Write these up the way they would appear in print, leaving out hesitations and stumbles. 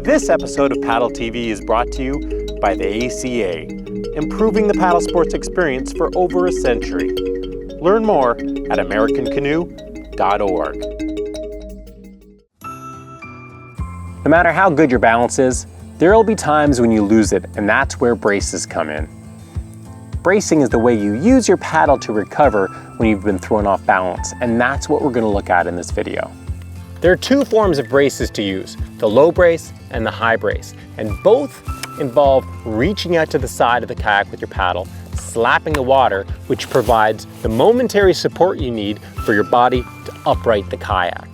This episode of PaddleTV is brought to you by the ACA, improving the paddle sports experience for over a century. Learn more at AmericanCanoe.org. No matter how good your balance is, there will be times when you lose it, and that's where braces come in. Bracing is the way you use your paddle to recover when you've been thrown off balance, and that's what we're going to look at in this video. There are two forms of braces to use, the low brace and the high brace, and both involve reaching out to the side of the kayak with your paddle, slapping the water, which provides the momentary support you need for your body to upright the kayak.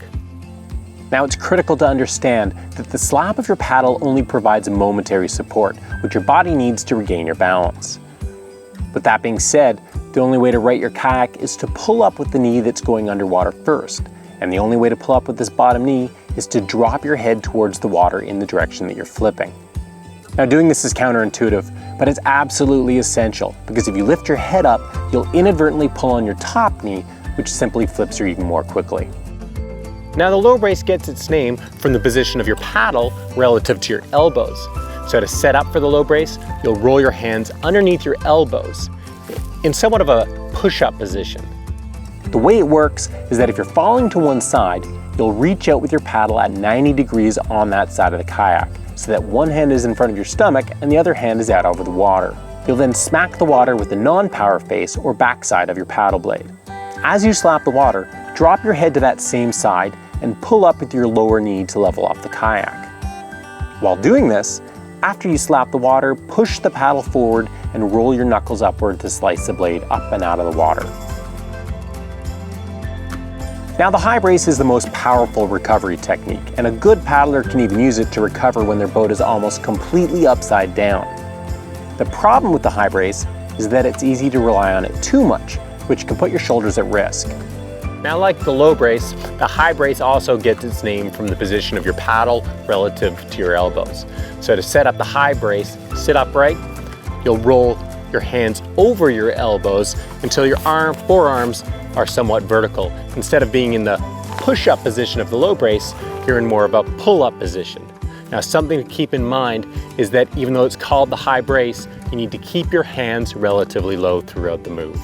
Now, it's critical to understand that the slap of your paddle only provides a momentary support, which your body needs to regain your balance. With that being said, the only way to right your kayak is to pull up with the knee that's going underwater first. And the only way to pull up with this bottom knee is to drop your head towards the water in the direction that you're flipping. Now, doing this is counterintuitive, but it's absolutely essential, because if you lift your head up, you'll inadvertently pull on your top knee, which simply flips you even more quickly. Now, the low brace gets its name from the position of your paddle relative to your elbows. So to set up for the low brace, you'll roll your hands underneath your elbows in somewhat of a push-up position. The way it works is that if you're falling to one side, you'll reach out with your paddle at 90 degrees on that side of the kayak, so that one hand is in front of your stomach and the other hand is out over the water. You'll then smack the water with the non-power face or backside of your paddle blade. As you slap the water, drop your head to that same side and pull up with your lower knee to level off the kayak. While doing this, after you slap the water, push the paddle forward and roll your knuckles upward to slice the blade up and out of the water. Now, the high brace is the most powerful recovery technique, and a good paddler can even use it to recover when their boat is almost completely upside down. The problem with the high brace is that it's easy to rely on it too much, which can put your shoulders at risk. Now, like the low brace, the high brace also gets its name from the position of your paddle relative to your elbows. So to set up the high brace, sit upright, you'll roll your hands over your elbows until your forearms are somewhat vertical. Instead of being in the push-up position of the low brace, you're in more of a pull-up position. Now, something to keep in mind is that even though it's called the high brace, you need to keep your hands relatively low throughout the move.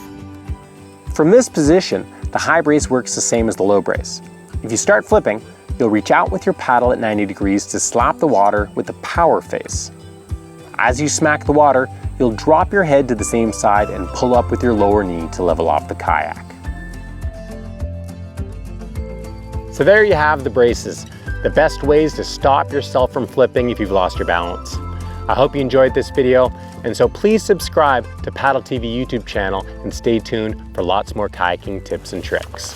From this position, the high brace works the same as the low brace. If you start flipping, you'll reach out with your paddle at 90 degrees to slap the water with the power face. As you smack the water, you'll drop your head to the same side and pull up with your lower knee to level off the kayak. So there you have the braces, the best ways to stop yourself from flipping if you've lost your balance. I hope you enjoyed this video, and so please subscribe to PaddleTV YouTube channel and stay tuned for lots more kayaking tips and tricks.